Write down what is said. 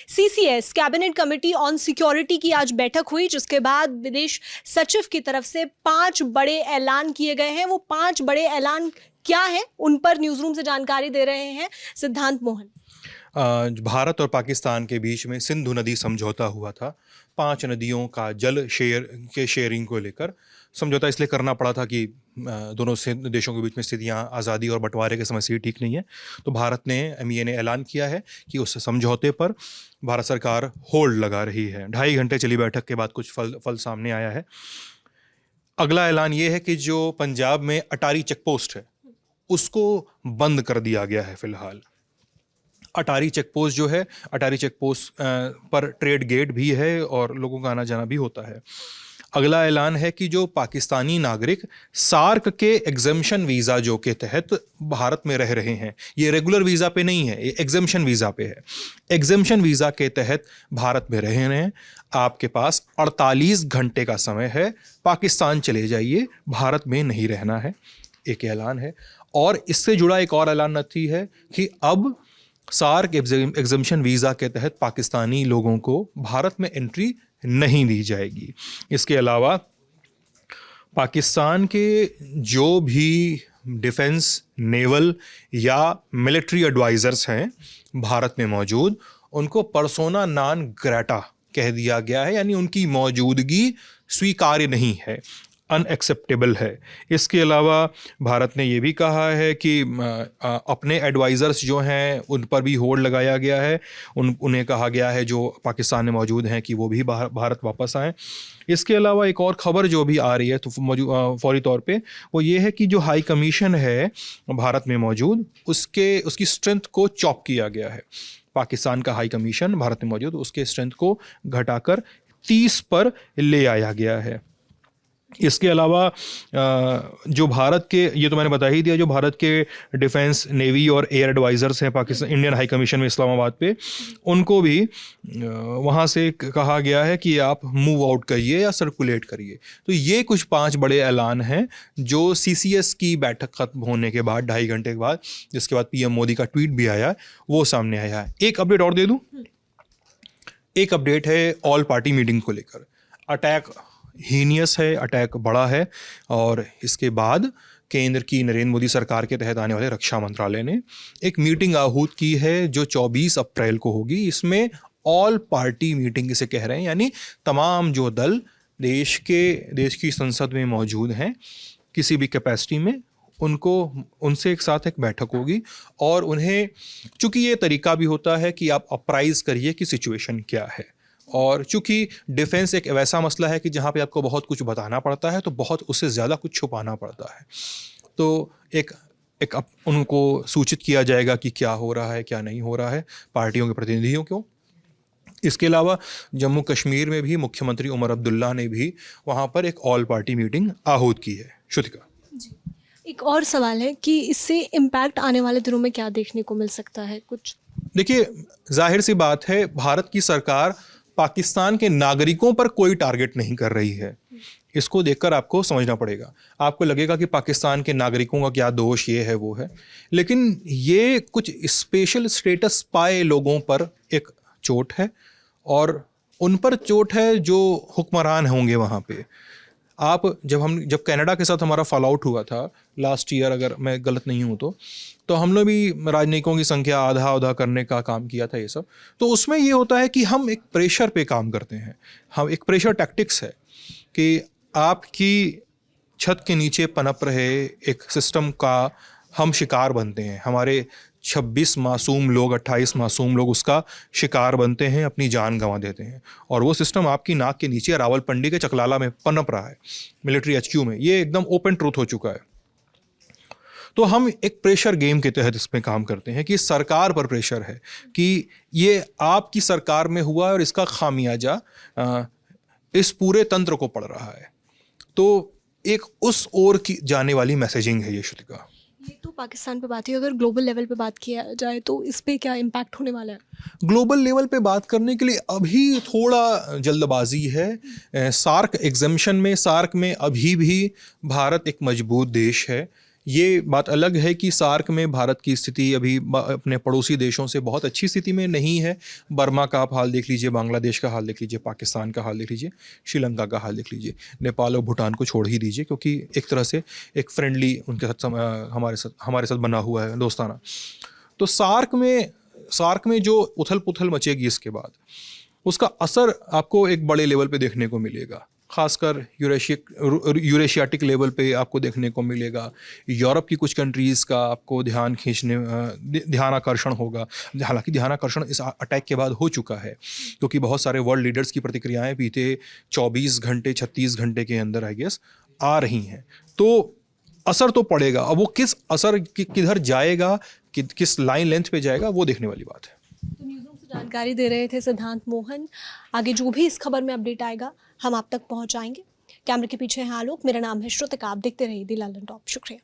CCS cabinet committee on security की आज बैठक हुई, जिसके बाद विदेश सचिव की तरफ से 5 बड़े ऐलान किए गए हैं। वो 5 बड़े ऐलान क्या है, उन पर न्यूज रूम से जानकारी दे रहे हैं सिद्धांत मोहन। भारत और पाकिस्तान के बीच में सिंधु नदी समझौता हुआ था। 5 नदियों का जल शेयरिंग को लेकर समझौता इसलिए करना पड़ा था कि दोनों देशों के बीच में स्थितियाँ आज़ादी और बंटवारे की समस्या ठीक नहीं है। तो भारत ने MEA ने ऐलान किया है कि उस समझौते पर भारत सरकार होल्ड लगा रही है। 2.5 घंटे चली बैठक के बाद कुछ फल सामने आया है। अगला ऐलान ये है कि जो पंजाब में अटारी चेक पोस्ट है उसको बंद कर दिया गया है फिलहाल। अटारी चेक पोस्ट जो है, अटारी चेक पोस्ट पर ट्रेड गेट भी है और लोगों का आना जाना भी होता है। अगला ऐलान है कि जो पाकिस्तानी नागरिक सार्क के एग्जम्पशन वीज़ा जो के तहत भारत में रह रहे हैं, ये रेगुलर वीज़ा पे नहीं है, ये एग्जम्पशन वीज़ा पे है। एग्जम्पशन वीज़ा के तहत भारत में रह रहे हैं, आपके पास 48 घंटे का समय है, पाकिस्तान चले जाइए, भारत में नहीं रहना है। एक ऐलान है। और इससे जुड़ा एक और ऐलान नथी है कि अब सार्क एग्जम्पशन वीज़ा के तहत पाकिस्तानी लोगों को भारत में एंट्री नहीं दी जाएगी। इसके अलावा पाकिस्तान के जो भी डिफेंस, नेवल या मिलिट्री एडवाइज़र्स हैं भारत में मौजूद, उनको पर्सोना नॉन ग्रेटा कह दिया गया है, यानी उनकी मौजूदगी स्वीकार्य नहीं है, अनएक्सेप्टेबल है। इसके अलावा भारत ने ये भी कहा है कि अपने एडवाइज़र्स जो हैं उन पर भी होल्ड लगाया गया है। उन्हें कहा गया है जो पाकिस्तान में मौजूद हैं कि वो भी भारत वापस आएँ। इसके अलावा एक और ख़बर जो भी आ रही है तो फौरी तौर पे वो ये है कि जो हाई कमीशन है भारत में मौजूद, उसकी स्ट्रेंथ को चॉप किया गया है। पाकिस्तान का हाई कमीशन भारत में मौजूद, उसके स्ट्रेंथ को घटाकर 30 पर ले आया गया है। इसके अलावा जो भारत के, ये तो मैंने बता ही दिया, जो भारत के डिफेंस, नेवी और एयर एडवाइज़र्स हैं पाकिस्तान इंडियन हाई कमीशन में इस्लामाबाद पे, उनको भी वहाँ से कहा गया है कि आप मूव आउट करिए या सर्कुलेट करिए। तो ये कुछ 5 बड़े ऐलान हैं जो CCS की बैठक खत्म होने के बाद 2.5 घंटे के बाद, जिसके बाद PM मोदी का ट्वीट भी आया, वो सामने आया है। एक अपडेट और दे दूँ। एक अपडेट है ऑल पार्टी मीटिंग को लेकर। अटैक हीनियस है, अटैक बड़ा है, और इसके बाद केंद्र की नरेंद्र मोदी सरकार के तहत आने वाले रक्षा मंत्रालय ने एक मीटिंग आहूत की है जो 24 अप्रैल को होगी। इसमें ऑल पार्टी मीटिंग इसे कह रहे हैं, यानी तमाम जो दल देश की संसद में मौजूद हैं किसी भी कैपेसिटी में, उनसे एक साथ एक बैठक होगी। और उन्हें, चूँकि ये तरीका भी होता है कि आप अप्राइज करिए कि सिचुएशन क्या है, और चूंकि डिफेंस एक वैसा मसला है कि जहाँ पे आपको बहुत कुछ बताना पड़ता है तो बहुत उससे ज़्यादा कुछ छुपाना पड़ता है, तो एक उनको सूचित किया जाएगा कि क्या हो रहा है क्या नहीं हो रहा है पार्टियों के प्रतिनिधियों को। इसके अलावा जम्मू कश्मीर में भी मुख्यमंत्री उमर अब्दुल्ला ने भी वहाँ पर एक ऑल पार्टी मीटिंग आहूत की है। श्रुतिका जी, एक और सवाल है कि इससे इम्पैक्ट आने वाले दिनों में क्या देखने को मिल सकता है कुछ? देखिए, जाहिर सी बात है, भारत की सरकार पाकिस्तान के नागरिकों पर कोई टारगेट नहीं कर रही है। इसको देखकर आपको समझना पड़ेगा। आपको लगेगा कि पाकिस्तान के नागरिकों का क्या दोष, ये है वो है, लेकिन ये कुछ स्पेशल स्टेटस पाए लोगों पर एक चोट है, और उन पर चोट है जो हुक्मरान होंगे वहाँ पे। जब कनाडा के साथ हमारा फॉल आउट हुआ था लास्ट ईयर, अगर मैं गलत नहीं हूँ तो हम लोग भी राजनयिकों की संख्या आधा करने का काम किया था ये सब। तो उसमें ये होता है कि हम एक प्रेशर पे काम करते हैं, हम एक प्रेशर टैक्टिक्स है कि आपकी छत के नीचे पनप रहे एक सिस्टम का हम शिकार बनते हैं। हमारे 26 मासूम लोग, 28 मासूम लोग उसका शिकार बनते हैं, अपनी जान गंवा देते हैं, और वो सिस्टम आपकी नाक के नीचे रावलपिंडी के चकलाला में पनप रहा है, मिलिट्री HQ में। ये एकदम ओपन ट्रूथ हो चुका है। तो हम एक प्रेशर गेम के तहत इसमें काम करते हैं कि सरकार पर प्रेशर है कि ये आपकी सरकार में हुआ और इसका खामियाजा इस पूरे तंत्र को पड़ रहा है। तो एक उस ओर की जाने वाली मैसेजिंग है ये। श्रुतिका, ये तो पाकिस्तान पे बात है, अगर ग्लोबल लेवल पे बात किया जाए तो इस पे क्या इम्पैक्ट होने वाला है? ग्लोबल लेवल पे बात करने के लिए अभी थोड़ा जल्दबाजी है। सार्क एग्जम्पशन में, सार्क में अभी भी भारत एक मजबूत देश है, ये बात अलग है कि सार्क में भारत की स्थिति अभी अपने पड़ोसी देशों से बहुत अच्छी स्थिति में नहीं है। बर्मा का आप हाल देख लीजिए, बांग्लादेश का हाल देख लीजिए, पाकिस्तान का हाल देख लीजिए, श्रीलंका का हाल देख लीजिए, नेपाल और भूटान को छोड़ ही दीजिए, क्योंकि एक तरह से एक फ्रेंडली उनके साथ हमारे साथ बना हुआ है, दोस्ताना। तो सार्क में जो उथल पुथल मचेगी इसके बाद, उसका असर आपको एक बड़े लेवल पे देखने को मिलेगा, खासकर यूरेशियाटिक लेवल पे आपको देखने को मिलेगा। यूरोप की कुछ कंट्रीज़ का आपको ध्यानाकर्षण होगा। हालांकि ध्यानाकर्षण इस अटैक के बाद हो चुका है, क्योंकि बहुत सारे वर्ल्ड लीडर्स की प्रतिक्रियाएं बीते 24 घंटे 36 घंटे के अंदर आई गेस आ रही हैं। तो असर तो पड़ेगा। अब वो किस असर किधर जाएगा, किस लाइन लेंथ पे जाएगा, वो देखने वाली बात है। तो न्यूज़रूम से जानकारी दे रहे थे सिद्धांत मोहन। आगे जो भी इस खबर में अपडेट आएगा हम आप तक पहुंचाएंगे। कैमरे के पीछे हैं आलोक, मेरा नाम है श्रुतिका। आप देखते रहिए दी लंदन टॉप। शुक्रिया।